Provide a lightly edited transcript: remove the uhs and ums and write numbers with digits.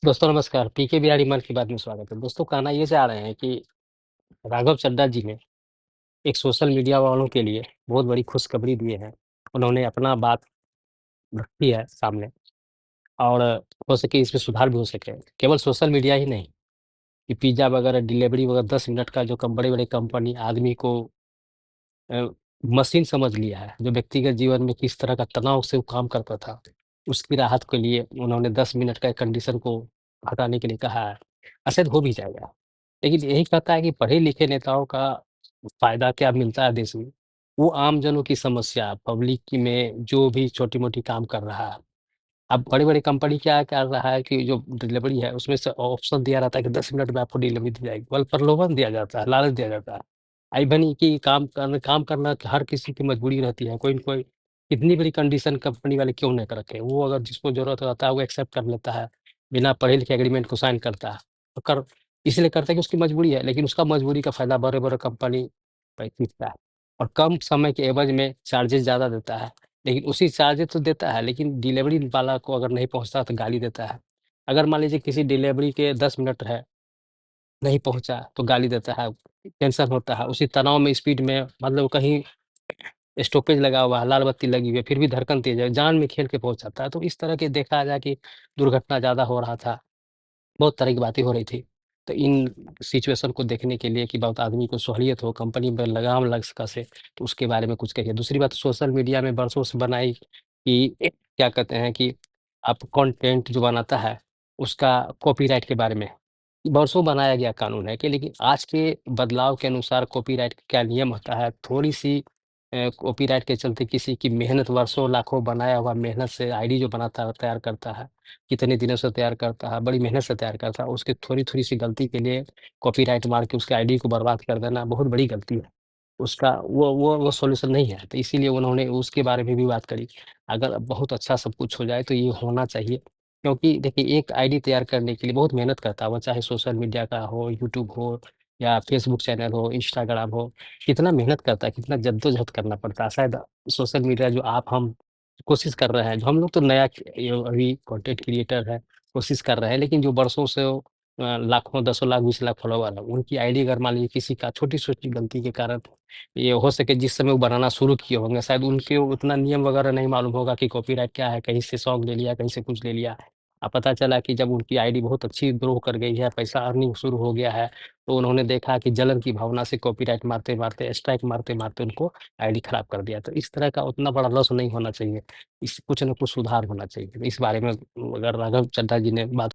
दोस्तों नमस्कार, पीके बिहारी मन की बात में स्वागत है। दोस्तों कहना ये चाह रहे हैं कि राघव चड्ढा जी ने एक सोशल मीडिया वालों के लिए बहुत बड़ी खुशखबरी दी है। उन्होंने अपना बात रखी है सामने और हो सके इसमें सुधार भी हो सके। केवल सोशल मीडिया ही नहीं कि पिज़्ज़ा वगैरह डिलीवरी वगैरह 10 मिनट का जो बड़े-बड़े कंपनी आदमी को अ, मशीन समझ लिया है, जो व्यक्तिगत जीवन में किस तरह का तनाव से वो काम करता था, उसकी राहत के लिए उन्होंने 10 मिनट का एक कंडीशन को हटाने के लिए कहा है। शायद हो भी जाएगा। लेकिन यही कहता है कि पढ़े-लिखे नेताओं का फ़ायदा क्या मिलता है देश में, वो आमजनों की समस्या, पब्लिक की में जो भी छोटी-मोटी काम कर रहा है। अब बड़ी-बड़ी कंपनी क्या कर रहा है कि जो डिलीवरी है, उसमें से ऑप्शन दिया रहता है कि 10 मिनट में आपको डिलीवरी दी जाएगी। बल प्रलोभन दिया जाता है, लालच दिया जाता है। इवन कि काम करना हर किसी की मजबूरी रहती है। कोई न कोई कितनी बड़ी कंडीशन कंपनी वाले क्यों ना रखें, वो अगर जिसको ज़रूरत रहता है, वो एक्सेप्ट कर लेता है, बिना पढ़े-लिखे एग्रीमेंट को साइन करता है। तो कर इसलिए करता है कि उसकी मजबूरी है, लेकिन उसका मजबूरी का फ़ायदा बड़े-बड़े कंपनी खींचता है और कम समय के एवज़ में चार्जेज़ ज़्यादा देता है। लेकिन उसी चार्जेज़ तो देता है, लेकिन डिलीवरी वाला को अगर नहीं पहुँचता तो गाली देता है। अगर मान लीजिए किसी डिलीवरी के 10 मिनट है, नहीं पहुँचा तो गाली देता है, टेंशन होता है, उसी तनाव में स्पीड में मतलब कहीं स्टॉपेज लगा हुआ है, लाल बत्ती लगी हुई है, फिर भी धड़कन तेज़ है, जान में खेल के पहुँच जाता है। तो इस तरह के देखा जाए कि दुर्घटना ज़्यादा हो रहा था। बहुत तरह की बातें हो रही थी। तो इन सिचुएशन को देखने के लिए कि बहुत आदमी को सहूलियत हो, कंपनी पे लगाम लग कसे, तो उसके बारे में कुछ कहिए। दूसरी बात सोशल मीडिया में बरसों से बनाई कि क्या कहते हैं कि आप कंटेंट जो बनाता है, उसका कॉपीराइट के बारे में। बरसों बनाया गया कानून है कि लेकिन आज के बदलाव के अनुसार कॉपीराइट का क्या नियम होता है, थोड़ी-सी कॉपीराइट के चलते किसी की मेहनत वर्षों लाखों बनाया हुआ मेहनत से आईडी जो बनाता है, तैयार करता है, कितने दिनों से तैयार करता है, बड़ी मेहनत से तैयार करता है, उसकी थोड़ी-थोड़ी सी गलती के लिए कॉपीराइट मार के उसकी आईडी को बर्बाद कर देना बहुत बड़ी गलती है। उसका वो सॉल्यूशन नहीं है, तो इसीलिए उन्होंने उसके बारे में भी बात करी। अगर बहुत अच्छा सब कुछ हो जाए तो ये होना चाहिए, क्योंकि देखिए एक आईडी तैयार करने के लिए बहुत मेहनत करता है, वो चाहे सोशल मीडिया का हो, यूट्यूब हो या फेसबुक चैनल हो, इंस्टाग्राम हो, कितना मेहनत करता है, कितना जद्दोजहद करना पड़ता है। शायद सोशल मीडिया जो आप हम कोशिश कर रहे हैं, जो हम लोग तो नया अभी कंटेंट क्रिएटर है, कोशिश कर रहे हैं, लेकिन जो बरसों से वो लाखों, दसों लाख, 20 लाख फॉलोवर है, उनकी आईडी अगर मान लीजिए किसी का छोटी-छोटी गलती के कारण ये हो सके जिस समय वो बनाना शुरू किए होंगे, शायद उनके उतना नियम वगैरह नहीं मालूम होगा कि कॉपीराइट क्या है, कहीं से सॉन्ग ले लिया, कहीं से कुछ ले लिया। पता चला कि जब उनकी आईडी बहुत अच्छी ग्रो कर गई है, पैसा अर्निंग शुरू हो गया है, तो उन्होंने देखा कि जलन की भावना से कॉपीराइट मारते-मारते, स्ट्राइक मारते-मारते उनको आईडी खराब कर दिया। तो इस तरह का उतना बड़ा लॉस नहीं होना चाहिए। इस कुछ न कुछ सुधार होना चाहिए। तो इस बारे में अगर राघव चड्ढा जी ने बात